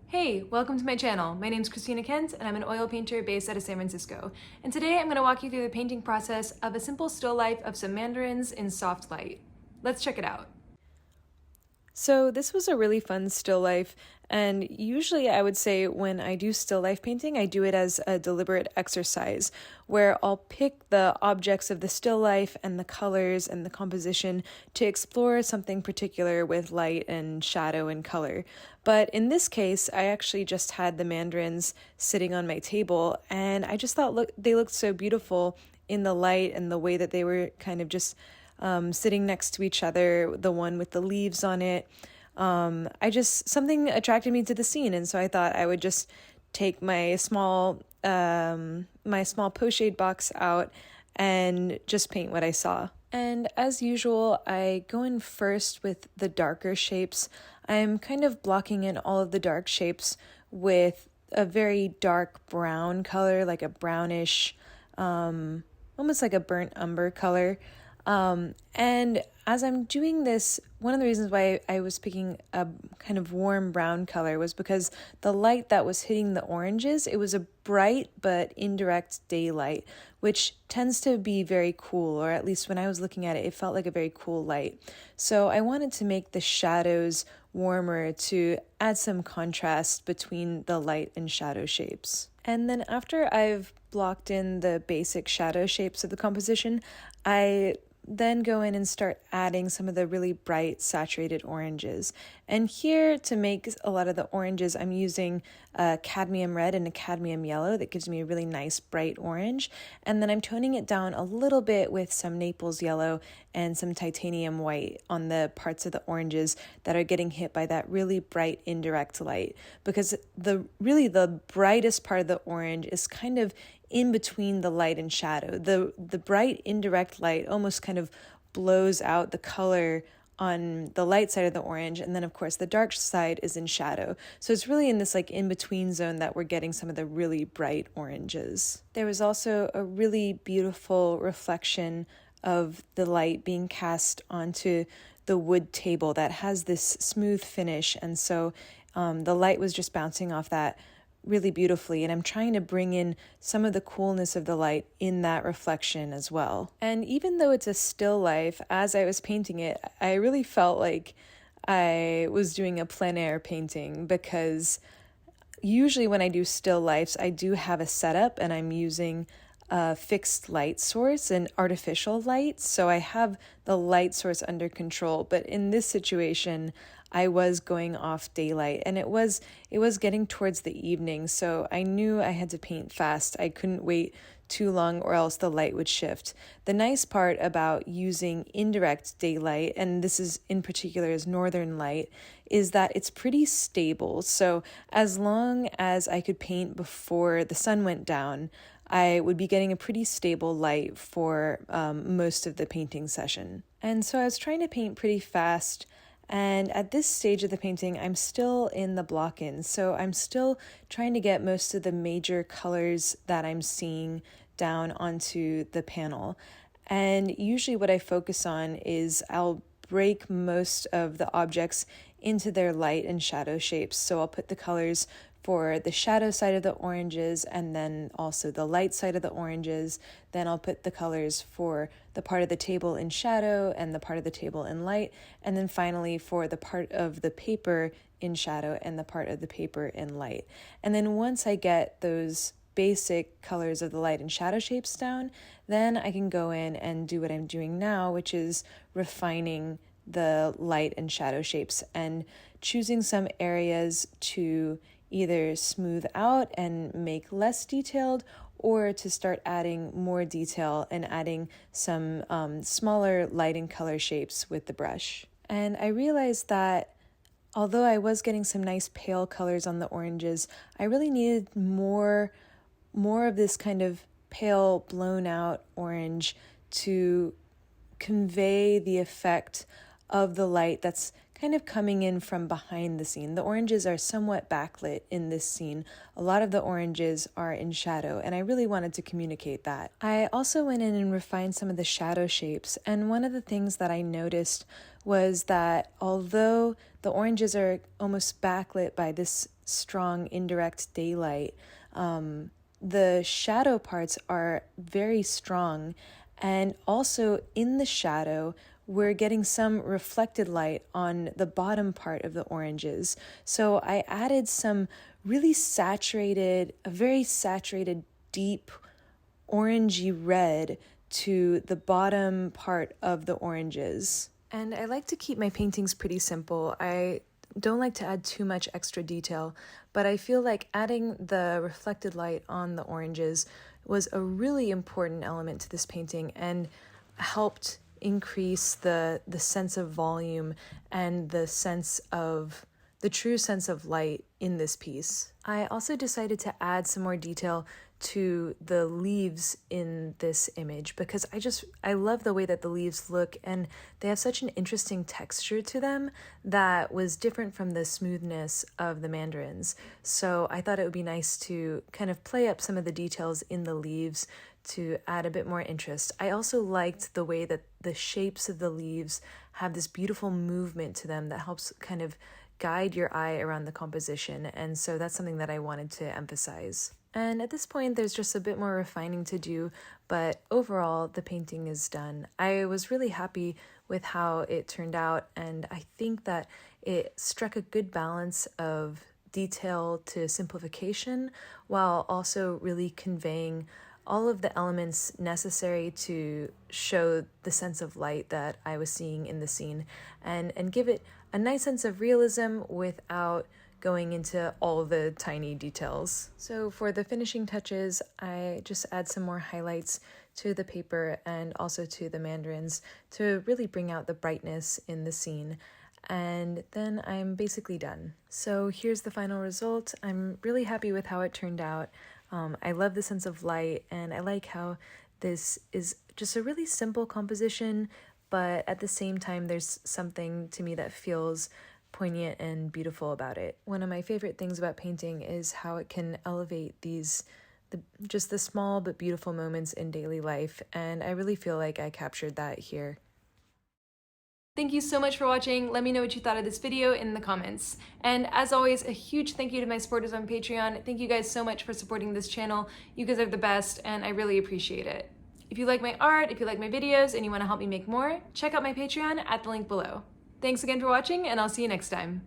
Hey, welcome to my channel. My name is Christina Kent and I'm an oil painter based out of San Francisco. And today I'm going to walk you through the painting process of a simple still life of some mandarins in soft light. Let's check it out. So this was a really fun still life, and usually I would say when I do still life painting, I do it as a deliberate exercise where I'll pick the objects of the still life and the colors and the composition to explore something particular with light and shadow and color. But in this case, I actually just had the mandarins sitting on my table, and I just thought they looked so beautiful in the light and the way that they were kind of just sitting next to each other, the one with the leaves on it. Something attracted me to the scene, and so I thought I would just take my small pochade box out and just paint what I saw. And as usual, I go in first with the darker shapes. I'm kind of blocking in all of the dark shapes with a very dark brown color, like a brownish, almost like a burnt umber color. And as I'm doing this, one of the reasons why I was picking a kind of warm brown color was because the light that was hitting the oranges, it was a bright but indirect daylight, which tends to be very cool, or at least when I was looking at it, it felt like a very cool light. So I wanted to make the shadows warmer to add some contrast between the light and shadow shapes. And then after I've blocked in the basic shadow shapes of the composition, I then go in and start adding some of the really bright saturated oranges. And here, to make a lot of the oranges, I'm using a cadmium red and a cadmium yellow that gives me a really nice bright orange. And then I'm toning it down a little bit with some Naples yellow and some titanium white on the parts of the oranges that are getting hit by that really bright indirect light. Because the brightest part of the orange is kind of in between the light and shadow. The bright indirect light almost kind of blows out the color on the light side of the orange, and then of course the dark side is in shadow. So it's really in this like in-between zone that we're getting some of the really bright oranges. There was also a really beautiful reflection of the light being cast onto the wood table that has this smooth finish, and so the light was just bouncing off that really beautifully, and I'm trying to bring in some of the coolness of the light in that reflection as well. And even though it's a still life, as I was painting it, I really felt like I was doing a plein air painting, because usually when I do still lifes, I do have a setup and I'm using a fixed light source and artificial light, so I have the light source under control. But in this situation, I was going off daylight, and it was getting towards the evening, so I knew I had to paint fast. I couldn't wait too long or else the light would shift. The nice part about using indirect daylight, and this is in particular is northern light, is that it's pretty stable. So as long as I could paint before the sun went down, I would be getting a pretty stable light for most of the painting session. And so I was trying to paint pretty fast, and at this stage of the painting, I'm still in the block-in, so I'm still trying to get most of the major colors that I'm seeing down onto the panel. And usually what I focus on is I'll break most of the objects into their light and shadow shapes. So I'll put the colors for the shadow side of the oranges and then also the light side of the oranges. Then I'll put the colors for the part of the table in shadow and the part of the table in light. And then finally for the part of the paper in shadow and the part of the paper in light. And then once I get those basic colors of the light and shadow shapes down, then I can go in and do what I'm doing now, which is refining the light and shadow shapes and choosing some areas to either smooth out and make less detailed, or to start adding more detail and adding some smaller light and color shapes with the brush. And I realized that although I was getting some nice pale colors on the oranges, I really needed more of this kind of pale blown out orange to convey the effect of the light that's kind of coming in from behind the scene. The oranges are somewhat backlit in this scene. A lot of the oranges are in shadow, and I really wanted to communicate that. I also went in and refined some of the shadow shapes, and one of the things that I noticed was that although the oranges are almost backlit by this strong indirect daylight. The shadow parts are very strong, and also in the shadow, we're getting some reflected light on the bottom part of the oranges. So I added some really saturated, a very saturated, deep orangey red to the bottom part of the oranges. And I like to keep my paintings pretty simple. I don't like to add too much extra detail, but I feel like adding the reflected light on the oranges was a really important element to this painting and helped increase the sense of volume and the true sense of light in this piece. I also decided to add some more detail to the leaves in this image because I love the way that the leaves look, and they have such an interesting texture to them that was different from the smoothness of the mandarins. So I thought it would be nice to kind of play up some of the details in the leaves to add a bit more interest. I also liked the way that the shapes of the leaves have this beautiful movement to them that helps kind of guide your eye around the composition, and so that's something that I wanted to emphasize. And at this point, there's just a bit more refining to do, but overall, the painting is done. I was really happy with how it turned out, and I think that it struck a good balance of detail to simplification while also really conveying all of the elements necessary to show the sense of light that I was seeing in the scene and give it a nice sense of realism without going into all the tiny details. So for the finishing touches, I just add some more highlights to the paper and also to the mandarins to really bring out the brightness in the scene. And then I'm basically done. So here's the final result. I'm really happy with how it turned out. I love the sense of light, and I like how this is just a really simple composition, but at the same time, there's something to me that feels poignant and beautiful about it. One of my favorite things about painting is how it can elevate just the small but beautiful moments in daily life, and I really feel like I captured that here. Thank you so much for watching. Let me know what you thought of this video in the comments. And as always, a huge thank you to my supporters on Patreon. Thank you guys so much for supporting this channel. You guys are the best, and I really appreciate it. If you like my art, if you like my videos, and you want to help me make more, check out my Patreon at the link below. Thanks again for watching, and I'll see you next time.